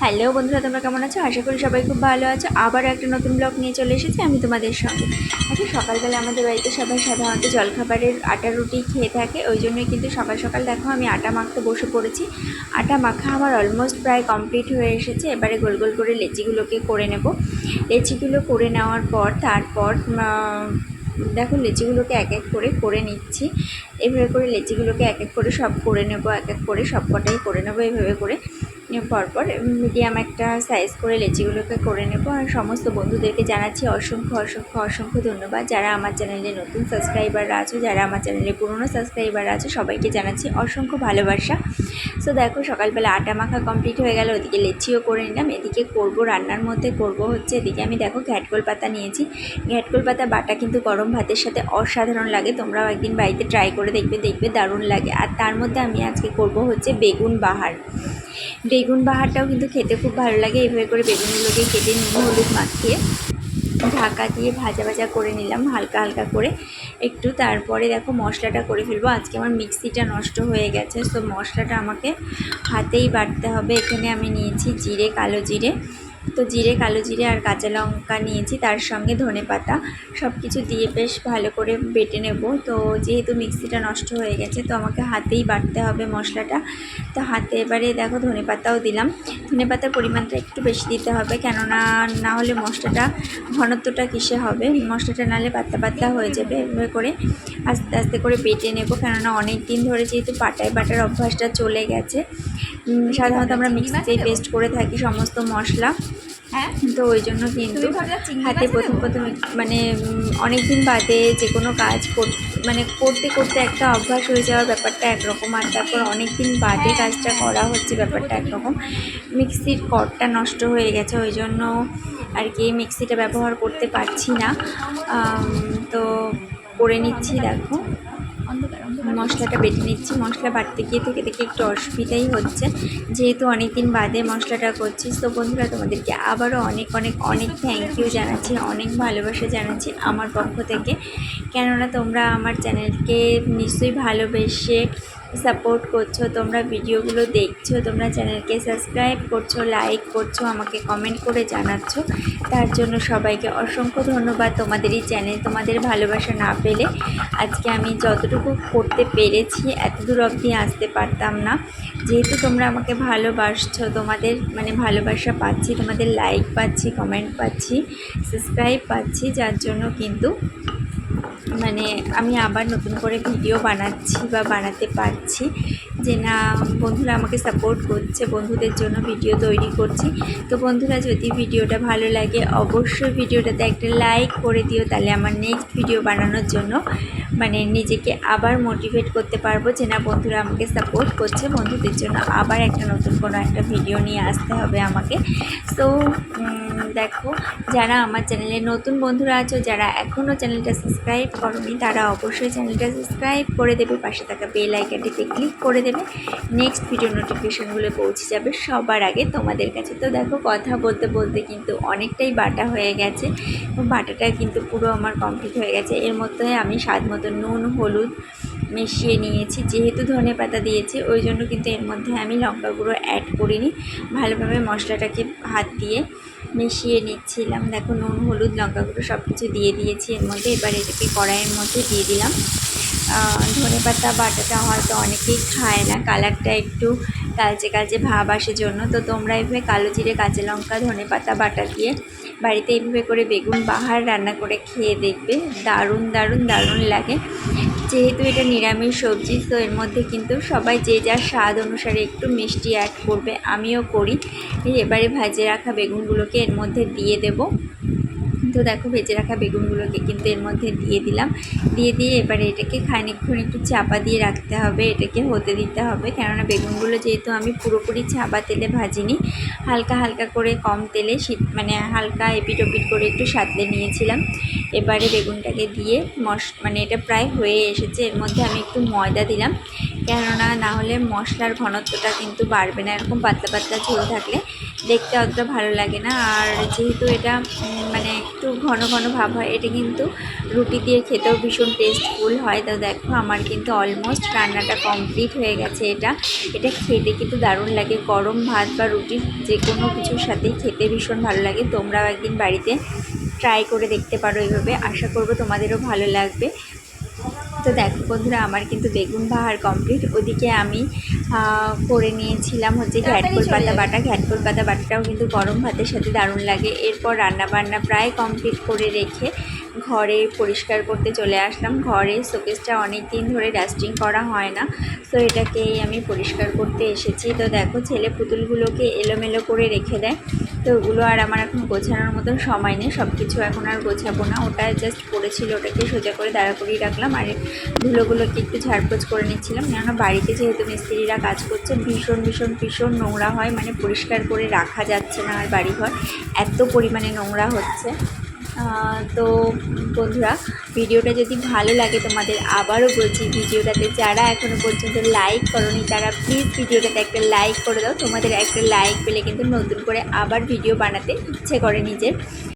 Hello বন্ধুরা, তোমরা কেমন আছো? আশা করি সবাই খুব ভালো আছো। আবার একটা নতুন ব্লগ নিয়ে চলে এসেছি আমি তোমাদের সঙ্গে। আচ্ছা, সকালবেলা আমাদের বাড়িতে সবাই সাধারণত জলখাবারের আটা রুটি খেয়ে থাকে, ওই জন্যই কিন্তু সকাল সকাল দেখো আমি আটা মাখতে বসে পড়েছি। আটা মাখা আমার অলমোস্ট প্রায় কমপ্লিট হয়ে এসেছে। এবারে গোল গোল করে লেচিগুলোকে করে নেব। লেচিগুলো করে নেওয়ার পর তারপর দেখো লেচিগুলোকে এক এক করে নিচ্ছি। এভাবে করে লেচিগুলোকে এক এক করে সব করে নেব, এক এক করে সব কটাই করে নেব এভাবে করে। পরপর মিডিয়াম একটা সাইজ করে লেচিগুলোকে করে নেব। আর সমস্ত বন্ধুদেরকে জানাচ্ছি অসংখ্য অসংখ্য অসংখ্য ধন্যবাদ। যারা আমার চ্যানেলে নতুন সাবস্ক্রাইবাররা আছো, যারা আমার চ্যানেলে পুরনো সাবস্ক্রাইবার আছে, সবাইকে জানাচ্ছি অসংখ্য ভালোবাসা। সো দেখো সকালবেলা আটা মাখা কমপ্লিট হয়ে গেল, ওদিকে লেচিও করে নিলাম। এদিকে করব রান্নার মধ্যে করব হচ্ছে, এদিকে আমি দেখো ঘ্যাটকোল পাতা নিয়েছি। ঘ্যাটকোল পাতা বাটা কিন্তু গরম ভাতের সাথে অসাধারণ লাগে। তোমরাও একদিন বাড়িতে ট্রাই করে দেখবে দারুণ লাগে। আর তার মধ্যে আমি আজকে করব হচ্ছে বেগুন বাহার। বেগুন বাহারটাও কিন্তু খেতে খুব ভালো লাগে। এভাবে করে বেগুনগুলোকে কেটে নুন হলুদ মাখিয়ে ঢাকা দিয়ে ভাজা ভাজা করে নিলাম হালকা হালকা করে একটু। তারপরে দেখো মশলাটা করে ফেলবো। আজকে আমার মিক্সিটা নষ্ট হয়ে গেছে, সো মশলাটা আমাকে হাতেই বাটতে হবে। এখানে আমি নিয়েছি জিরে, কালো জিরে, তো জিরে, কালো জিরে আর কাঁচা লঙ্কা নিয়েছি, তার সঙ্গে ধনেপাতা, সব কিছু দিয়ে বেশ ভালো করে বেটে নেব। তো যেহেতু মিক্সিটা নষ্ট হয়ে গেছে তো আমাকে হাতেই বাটতে হবে মশলাটা। তো হাতে এবারে দেখো ধনেপাতাও দিলাম। ধনেপাতার পরিমাণটা একটু বেশি দিতে হবে, কেননা না হলে মশলাটা ঘনত্বটা কিসে হবে, মশলাটা নাহলে পাতলা পাতলা হয়ে যাবে। এভাবে করে আস্তে আস্তে করে বেটে নেব, কেননা অনেক দিন ধরে যেহেতু পাটায় বাটার অভ্যাসটা চলে গেছে। সাধারণত আমরা মিক্সিতেই পেস্ট করে থাকি সমস্ত মশলা। তো ওই জন্য কিন্তু হাতে প্রথম মানে অনেক দিন বাদে যে কোনো কাজ করতে করতে একটা অভ্যাস হয়ে যাওয়ার ব্যাপারটা একরকম, আর তারপর অনেক দিন বাদে কাজটা করা হচ্ছে ব্যাপারটা একরকম। মিক্সির কর্ডটা নষ্ট হয়ে গেছে, ওই জন্য আর কি মিক্সিটা ব্যবহার করতে পারছি না। তো করে নিচ্ছি দেখো, মশলাটা বেটে নিচ্ছি। মশলা বাটতে গিয়ে থেকে একটু অসুবিধাই হচ্ছে, যেহেতু অনেক দিন বাদে মশলাটা করছি। তো বন্ধুরা, তোমাদেরকে আবারও অনেক অনেক অনেক থ্যাংক ইউ জানাচ্ছি, অনেক ভালোবাসা জানাচ্ছি আমার পক্ষ থেকে, কেননা তোমরা আমার চ্যানেলকে নিশ্চয়ই ভালোবেসে সাপোর্ট করছো, তোমরা ভিডিওগুলো দেখছো, তোমরা চ্যানেলকে সাবস্ক্রাইব করছো, লাইক করছো, আমাকে কমেন্ট করে জানাচ্ছ। তার জন্য সবাইকে অসংখ্য ধন্যবাদ। তোমাদেরই চ্যানেল, তোমাদের ভালোবাসা না পেলে আজকে আমি যতটুকু করতে পেরেছি এতদূর অবধি আসতে পারতাম না। যেহেতু তোমরা আমাকে ভালোবাসছো, তোমাদের মানে ভালোবাসা পাচ্ছি, তোমাদের লাইক পাচ্ছি, কমেন্ট পাচ্ছি, সাবস্ক্রাইব পাচ্ছি, যার জন্য কিন্তু মানে আমি আবার নতুন করে ভিডিও বানাচ্ছি বা বানাতে পারছি, যে না বন্ধুরা আমাকে সাপোর্ট করছে, বন্ধুদের জন্য ভিডিও তৈরি করছি। তো বন্ধুরা, যদি ভিডিওটা ভালো লাগে অবশ্যই ভিডিওটাতে একটা লাইক করে দিও, তাহলে আমার নেক্সট ভিডিও বানানোর জন্য মানে নিজেকে আবার মোটিভেট করতে পারবো, যে না বন্ধুরা আমাকে সাপোর্ট করছে, বন্ধুদের জন্য আবার একটা নতুন কোনো একটা ভিডিও নিয়ে আসতে হবে আমাকে। তো দেখো, যারা আমার চ্যানেলে নতুন বন্ধুরা আছো, যারা এখনও চ্যানেলটা সাবস্ক্রাইব করোনি, তারা অবশ্যই চ্যানেলটা সাবস্ক্রাইব করে দেবে, পাশে থাকা বেল আইকনটিতে ক্লিক করে দেবে, নেক্সট ভিডিও নোটিফিকেশনগুলো পৌঁছে যাবে সবার আগে তোমাদের কাছে। তো দেখো কথা বলতে বলতে কিন্তু অনেকটাই বাটা হয়ে গেছে, বাটাটা কিন্তু পুরো আমার কমপ্লিট হয়ে গেছে। এর মধ্যে আমি স্বাদ মতো নুন হলুদ মিশিয়ে নিয়েছি, যেহেতু ধনেপাতা দিয়েছি ওই জন্য কিন্তু এর মধ্যে আমি লঙ্কা গুঁড়ো অ্যাড করিনি। ভালোভাবে মশলাটাকে হাত দিয়ে মিশিয়ে নিচ্ছিলাম। দেখো নুন হলুদ লঙ্কা গুঁড়ো সব কিছু দিয়ে দিয়েছি এর মধ্যে। এবার এটাকে কড়াইয়ের মধ্যে দিয়ে দিলাম। ধনেপাতা বাটাটা হয়তো অনেকেই খায় না, কালারটা একটু কালচে কালচে ভাব আসে জন্য। তো তোমরা এভাবে কালো জিরে, কাঁচা লঙ্কা, ধনেপাতা বাটা দিয়ে বাড়িতে এইভাবে করে বেগুন বাহার রান্না করে খেয়ে দেখবে, দারুণ দারুণ দারুণ লাগে। যেহেতু এটা নিরামিষ সবজি, তো এর মধ্যে কিন্তু সবাই যে যার স্বাদ অনুসারে একটু মিষ্টি অ্যাড করবে, আমিও করি। এবারে ভেজে রাখা বেগুনগুলোকে এর মধ্যে দিয়ে দেব। তো দেখো ভেজে রাখা বেগুনগুলোকে কিন্তু এর মধ্যে দিয়ে দিলাম। দিয়ে এবারে এটাকে খানিকক্ষণ একটু চাপা দিয়ে রাখতে হবে, এটাকে হতে দিতে হবে, কেননা বেগুনগুলো যেহেতু আমি পুরোপুরি চাপা তেলে ভাজিনি, হালকা হালকা করে কম তেলে মানে হালকা এপিট ওপিট করে একটু সাঁতলে নিয়েছিলাম। এবারে বেগুনটাকে দিয়ে মানে এটা প্রায় হয়ে এসেছে। এর মধ্যে আমি একটু ময়দা দিলাম, কেননা না হলে মশলার ঘনত্বটা কিন্তু বাড়বে না। এরকম পাতলা পাতলা ঝোল থাকলে দেখতে অতটা ভালো লাগে না। আর যেহেতু এটা মানে একটু ঘন ঘন ভাব হয়, এটা কিন্তু রুটি দিয়ে খেতেও ভীষণ টেস্টফুল হয়। তো দেখো আমার কিন্তু অলমোস্ট রান্নাটা কমপ্লিট হয়ে গেছে। এটা খেতে কিন্তু দারুণ লাগে, গরম ভাত বা রুটি যে কোনো কিছুর সাথেই খেতে ভীষণ ভালো লাগে। তোমরাও একদিন বাড়িতে ট্রাই করে দেখতে পারো এইভাবে, আশা করবো তোমাদেরও ভালো লাগবে। তো দেখো বন্ধুরা, আমার কিন্তু বেগুন বাহার কমপ্লিট। ওদিকে আমি করে নিয়েছিলাম হচ্ছে ঘ্যাটকোল পাতা বাটা। ঘ্যাটকোল পাতা বাটাটাও কিন্তু গরম ভাতের সাথে দারুণ লাগে। এরপর রান্নাবান্না প্রায় কমপ্লিট করে রেখে ঘরে পরিষ্কার করতে চলে আসলাম। ঘরে শোকেসটা অনেক দিন ধরে ডাস্টিং করা হয় না, তো এটাকেই আমি পরিষ্কার করতে এসেছি। তো দেখো ছেলে পুতুলগুলোকে এলোমেলো করে রেখে দেয়, তো ওগুলো আর আমার এখন গোছানোর মতন সময় নেই। সব কিছু এখন আর গোছাবো না, ওটা জাস্ট পড়েছিল, ওটাকে সোজা করে দাঁড়া করিয়ে রাখলাম। আর ধুলোগুলোকে একটু ঝাড়পোছ করে নিচ্ছিলাম, কেননা বাড়িতে যেহেতু মিস্ত্রিরা কাজ করছে ভীষণ ভীষণ ভীষণ নোংরা হয়, মানে পরিষ্কার করে রাখা যাচ্ছে না। আর বাড়িঘর এত পরিমাণে নোংরা হচ্ছে। তো বন্ধুরা, ভিডিওটা যদি ভালো লাগে তোমাদের, আবারও বলছি ভিডিওটাতে যারা এখনও পর্যন্ত লাইক করোনি তারা প্লিজ ভিডিওটাতে একটা লাইক করে দাও। তোমাদের একটা লাইক পেলে কিন্তু নতুন করে আবার ভিডিও বানাতে ইচ্ছে করে নিজের।